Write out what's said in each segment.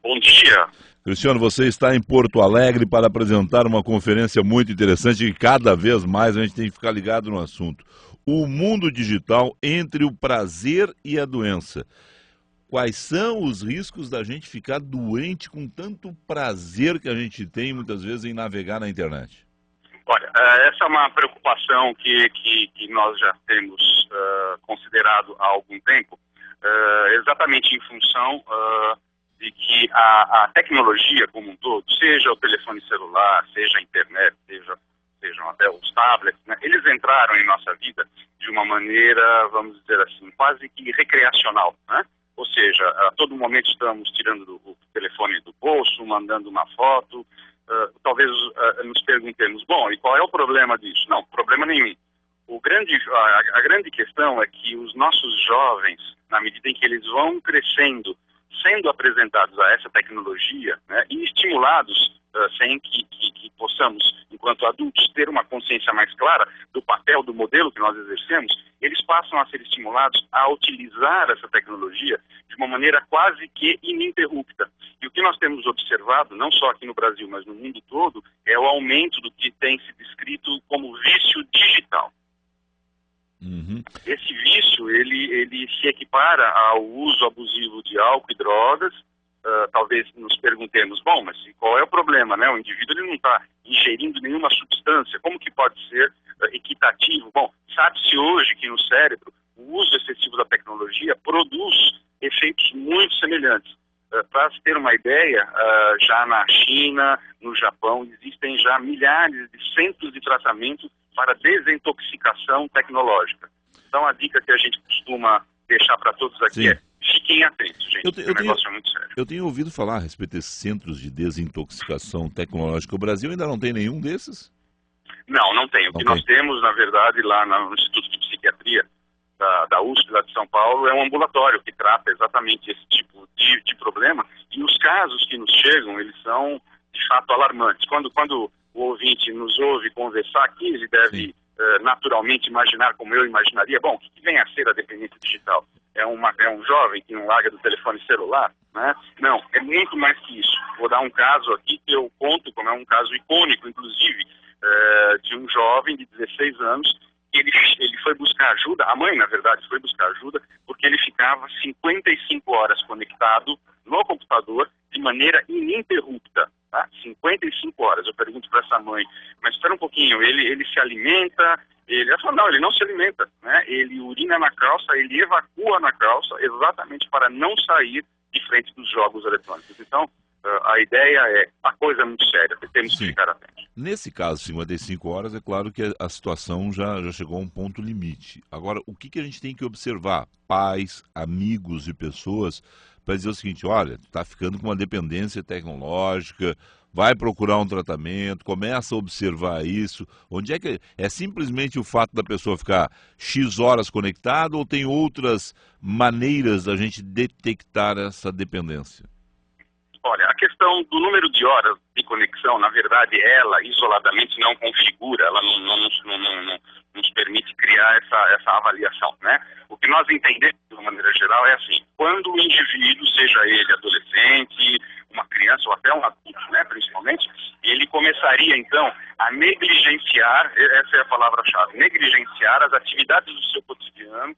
Bom dia. Cristiano, você está em Porto Alegre para apresentar uma conferência muito interessante e cada vez mais a gente tem que ficar ligado no assunto. O mundo digital entre o prazer e a doença. Quais são os riscos da gente ficar doente com tanto prazer que a gente tem muitas vezes em navegar na internet? Olha, essa é uma preocupação que nós já temos considerado há algum tempo, exatamente em função de que a tecnologia como um todo, seja o telefone celular, seja a internet, sejam até os tablets, né, eles entraram em nossa vida de uma maneira, vamos dizer assim, quase que recreacional, né? Ou seja, a todo momento estamos tirando o telefone do bolso, mandando uma foto, talvez nos perguntemos, bom, e qual é o problema disso? Não, problema nenhum. A grande questão é que os nossos jovens, na medida em que eles vão crescendo, sendo apresentados a essa tecnologia, né, e estimulados sem que possamos, enquanto adultos, ter uma consciência mais clara do papel, do modelo que nós exercemos, eles passam a ser estimulados a utilizar essa tecnologia de uma maneira quase que ininterrupta. E o que nós temos observado, não só aqui no Brasil, mas no mundo todo, é o aumento do que tem se descrito como vício digital. Uhum. Esse vício, ele se equipara ao uso abusivo de álcool e drogas. Talvez nos perguntemos, bom, mas qual é o problema, né? O indivíduo ele não está ingerindo nenhuma substância, como que pode ser equitativo? Bom, sabe-se hoje que no cérebro o uso excessivo da tecnologia produz efeitos muito semelhantes. Para se ter uma ideia, já na China, no Japão, existem já milhares de centros de tratamento para desintoxicação tecnológica. Então a dica que a gente costuma deixar para todos aqui Sim. é: fiquem atentos, gente, o negócio é muito sério. Eu tenho ouvido falar a respeito desses centros de desintoxicação tecnológica. O Brasil ainda não tem nenhum desses? Não tem. O que nós temos, na verdade, lá no Instituto de Psiquiatria da USP, lá de São Paulo, é um ambulatório que trata exatamente esse tipo de problema. E os casos que nos chegam, eles são, de fato, alarmantes. Quando o ouvinte nos ouve conversar aqui, ele deve naturalmente imaginar, como eu imaginaria, bom, o que vem a ser a dependência digital? É um jovem que não larga do telefone celular, né? Não, é muito mais que isso. Vou dar um caso aqui que eu conto como é um caso icônico, inclusive, de um jovem de 16 anos. Ele foi buscar ajuda, a mãe, na verdade, foi buscar ajuda, porque ele ficava 55 horas conectado no computador de maneira ininterrupta. Tá? 55 horas. Eu pergunto para essa mãe, mas espera um pouquinho, ele se alimenta? Ela falou, não, ele não se alimenta, né? Ele urina na calça, ele evacua na calça, exatamente para não sair de frente dos jogos eletrônicos. Então, a ideia é, a coisa é muito séria, temos que ficar atentos. Nesse caso, 55 horas, é claro que a situação já chegou a um ponto limite. Agora, o que a gente tem que observar? Pais, amigos e pessoas, para dizer o seguinte, olha, está ficando com uma dependência tecnológica, vai procurar um tratamento, começa a observar isso. Onde é que é simplesmente o fato da pessoa ficar X horas conectada ou tem outras maneiras da gente detectar essa dependência? Olha, a questão do número de horas de conexão, na verdade, ela isoladamente não configura, ela não nos permite criar essa avaliação, né? O que nós entendemos, de uma maneira geral, é assim: quando o indivíduo, seja ele adolescente, uma criança ou até um adulto, né, principalmente, ele começaria, então, a negligenciar, essa é a palavra-chave, negligenciar as atividades do seu cotidiano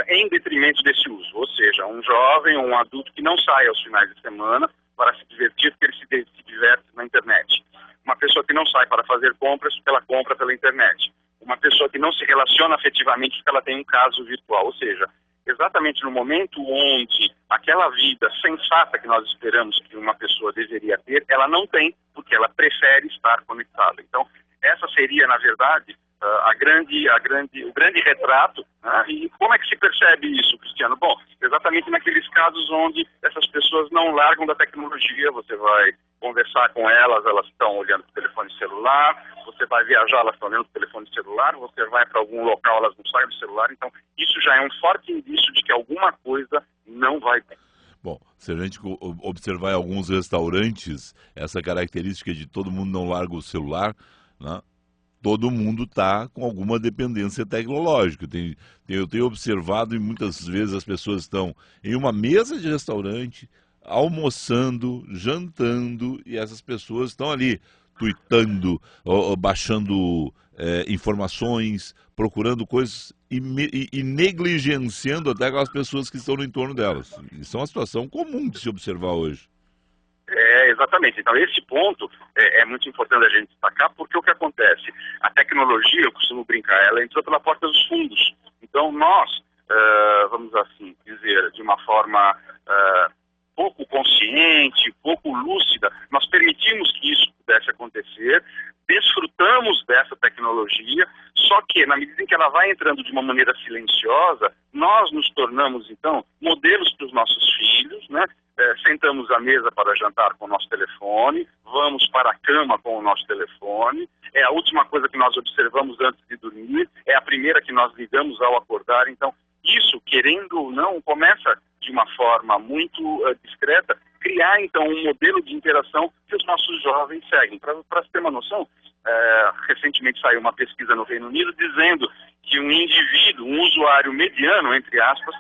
em detrimento desse uso. Ou seja, um jovem ou um adulto que não sai aos finais de semana para se divertir, porque ele se diverte na internet. Uma pessoa que não sai para fazer compras, porque ela compra pela internet. Uma pessoa que não se relaciona afetivamente, porque ela tem um caso virtual. Ou seja, exatamente no momento onde aquela vida sensata que nós esperamos que uma pessoa deveria ter, ela não tem, porque ela prefere estar conectada. Então, essa seria, na verdade, o grande retrato, né? E como é que se percebe isso, Cristiano? Bom, exatamente naqueles casos onde essas pessoas não largam da tecnologia. Você vai conversar com elas estão olhando para o telefone celular, você vai viajar, elas estão olhando para o telefone celular, você vai para algum local, elas não saem do celular. Então, isso já é um forte indício de que alguma coisa não vai bem. Bom, se a gente observar em alguns restaurantes essa característica de todo mundo não larga o celular, né? Todo mundo está com alguma dependência tecnológica. Eu tenho observado e muitas vezes as pessoas estão em uma mesa de restaurante, almoçando, jantando, e essas pessoas estão ali tuitando, ou baixando informações, procurando coisas e negligenciando até aquelas pessoas que estão no entorno delas. Isso é uma situação comum de se observar hoje. Exatamente. Então, esse ponto é muito importante a gente destacar, porque o que acontece? A tecnologia, eu costumo brincar, ela entrou pela porta dos fundos. Então, nós, vamos assim dizer, de uma forma pouco consciente, pouco lúcida, nós permitimos que isso pudesse acontecer, desfrutamos dessa tecnologia, só que na medida em que ela vai entrando de uma maneira silenciosa, nós nos tornamos, então, modelos para os nossos filhos, né? Sentamos à mesa para jantar com o nosso telefone, vamos para a cama com o nosso telefone, é a última coisa que nós observamos antes de dormir, é a primeira que nós ligamos ao acordar. Então, isso, querendo ou não, começa de uma forma muito discreta, criar então um modelo de interação que os nossos jovens seguem. Para se ter uma noção, recentemente saiu uma pesquisa no Reino Unido dizendo que um indivíduo, um usuário mediano, entre aspas,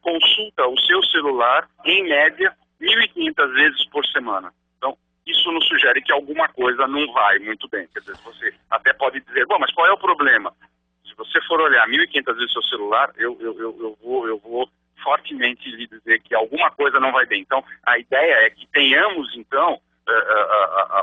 consulta o seu celular, em média, 1.500 vezes por semana. Então, isso nos sugere que alguma coisa não vai muito bem. Quer dizer, você até pode dizer, bom, mas qual é o problema? Se você for olhar 1.500 vezes o seu celular, eu vou fortemente lhe dizer que alguma coisa não vai bem. Então, a ideia é que tenhamos, então,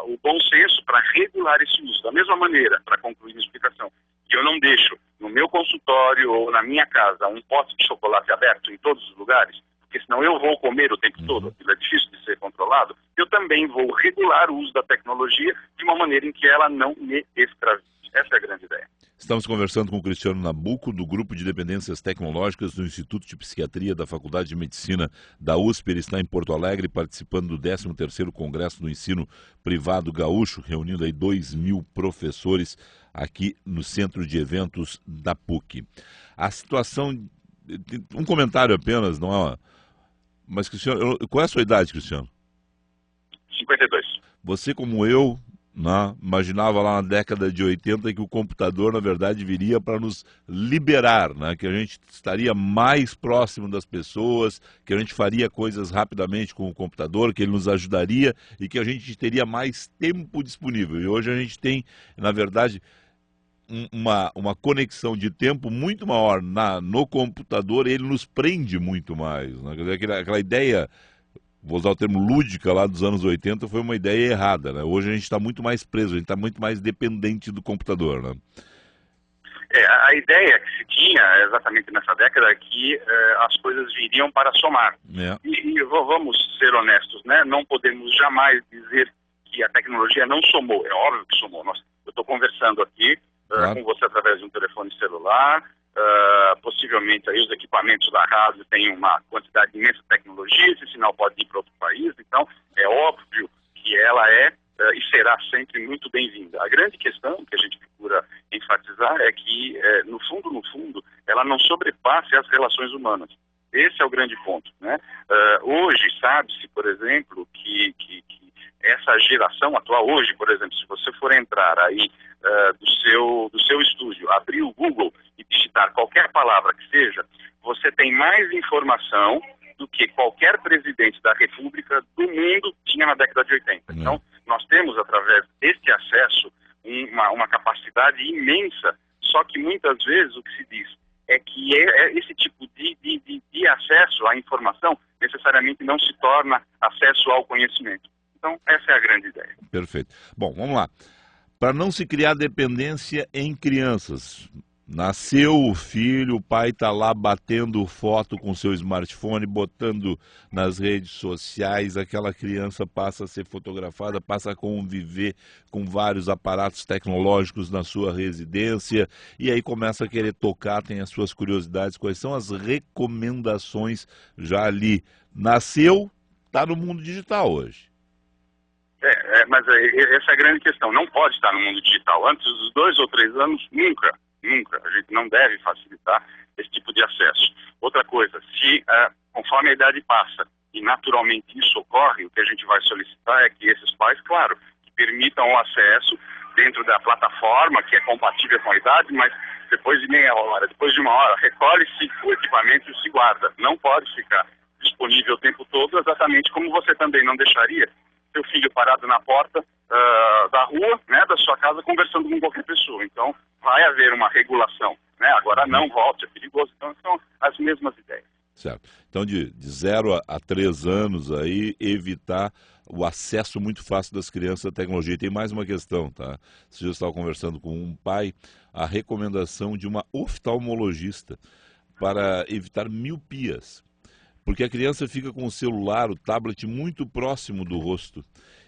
o bom senso para regular esse uso. Da mesma maneira, para concluir a explicação, que eu não deixo no meu consultório ou na minha casa um pote de chocolate aberto em todos os lugares, porque senão eu vou comer o tempo todo, aquilo é difícil de ser controlado, eu também vou regular o uso da tecnologia de uma maneira em que ela não me escravize. Essa é a grande ideia. Estamos conversando com o Cristiano Nabuco, do Grupo de Dependências Tecnológicas do Instituto de Psiquiatria da Faculdade de Medicina da USP. Ele está em Porto Alegre, participando do 13º Congresso do Ensino Privado Gaúcho, reunindo aí 2.000 professores aqui no Centro de Eventos da PUC. A situação... Um comentário apenas, não é? Mas, Cristiano, qual é a sua idade, Cristiano? 52. Você, como eu... imaginava lá na década de 80 que o computador, na verdade, viria para nos liberar, né? Que a gente estaria mais próximo das pessoas, que a gente faria coisas rapidamente com o computador, que ele nos ajudaria e que a gente teria mais tempo disponível. E hoje a gente tem, na verdade, uma conexão de tempo muito maior no computador, e ele nos prende muito mais, né? Quer dizer, aquela ideia... Vou usar o termo lúdica lá dos anos 80, foi uma ideia errada, né? Hoje a gente está muito mais preso, a gente está muito mais dependente do computador, né? A ideia que se tinha exatamente nessa década é que as coisas viriam para somar. E vamos ser honestos, né? Não podemos jamais dizer que a tecnologia não somou. É óbvio que somou. Eu estou conversando aqui com você através de um telefone celular. Possivelmente aí os equipamentos da rádio têm uma quantidade imensa de tecnologia, esse sinal pode ir para outro país, então é óbvio que ela e será sempre muito bem-vinda. A grande questão que a gente procura enfatizar é que, no fundo, ela não sobrepasse as relações humanas. Esse é o grande ponto, né? Hoje sabe-se, por exemplo, que essa geração atual, hoje, por exemplo, se você for entrar aí do seu estúdio, abrir o Google e digitar qualquer palavra que seja, você tem mais informação do que qualquer presidente da República do mundo tinha na década de 80. Então, nós temos, através deste acesso, uma capacidade imensa, só que muitas vezes o que se diz é que esse tipo de acesso à informação necessariamente não se torna acesso ao conhecimento. Então, essa é a grande ideia. Perfeito. Bom, vamos lá. Para não se criar dependência em crianças, nasceu o filho, o pai está lá batendo foto com seu smartphone, botando nas redes sociais, aquela criança passa a ser fotografada, passa a conviver com vários aparatos tecnológicos na sua residência, e aí começa a querer tocar, tem as suas curiosidades. Quais são as recomendações já ali? Nasceu, está no mundo digital hoje. Mas essa é a grande questão. Não pode estar no mundo digital. Antes dos 2 ou 3 anos, nunca. A gente não deve facilitar esse tipo de acesso. Outra coisa, conforme a idade passa e naturalmente isso ocorre, o que a gente vai solicitar é que esses pais, claro, que permitam o acesso dentro da plataforma que é compatível com a idade, mas depois de meia hora, depois de uma hora, recolhe-se o equipamento e se guarda. Não pode ficar disponível o tempo todo, exatamente como você também não deixaria seu filho parado na porta da rua, né, da sua casa, conversando com qualquer pessoa. Então, vai haver uma regulação, né? Agora não volte, é perigoso. Então, são as mesmas ideias. Certo. Então, de 0 a 3 anos aí, evitar o acesso muito fácil das crianças à tecnologia. E tem mais uma questão, tá? Se eu estava conversando com um pai, a recomendação de uma oftalmologista para evitar miopias. Porque a criança fica com o celular, o tablet muito próximo do rosto.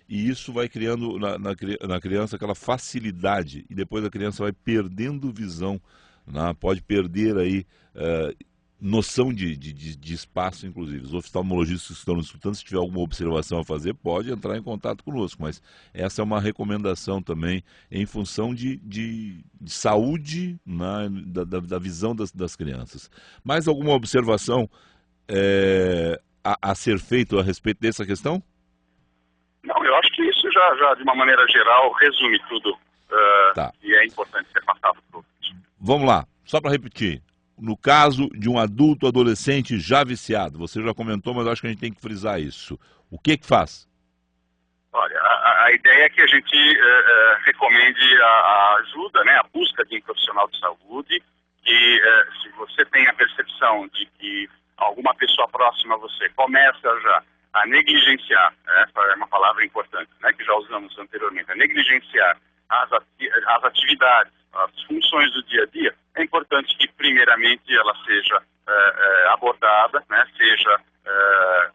E isso vai criando na criança aquela facilidade. E depois a criança vai perdendo visão, né? Pode perder aí noção de espaço, inclusive. Os oftalmologistas que estão nos escutando, se tiver alguma observação a fazer, pode entrar em contato conosco. Mas essa é uma recomendação também em função de saúde, né, da visão das crianças. Mais alguma observação a ser feito a respeito dessa questão? Não, eu acho que isso já de uma maneira geral, resume tudo Tá. que é importante ser passado para o ouvinte. Vamos lá, só para repetir. No caso de um adulto adolescente já viciado, você já comentou, mas eu acho que a gente tem que frisar isso. O que faz? Olha, a ideia é que a gente recomende a ajuda, né, a busca de um profissional de saúde, que se você tem a percepção de que alguma pessoa próxima a você começa já a negligenciar, essa é uma palavra importante, né, que já usamos anteriormente, a negligenciar as atividades, as funções do dia a dia, é importante que primeiramente ela seja abordada, né, seja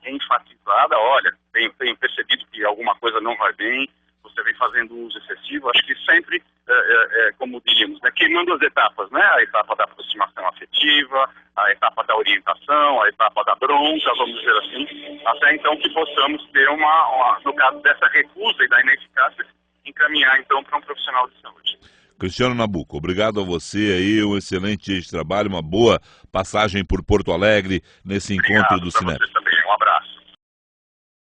enfatizada. Olha, tenho percebido que alguma coisa não vai bem, você vem fazendo uso excessivo. Acho que sempre, como diríamos, né, queimando as etapas, né, a etapa da aproximação afetiva, a etapa da orientação, a etapa da bronca, vamos dizer assim, até então que possamos ter no caso dessa recusa e da ineficácia, encaminhar então para um profissional de saúde. Cristiano Nabuco, obrigado a você aí, um excelente dia de trabalho, uma boa passagem por Porto Alegre nesse encontro do Cinep.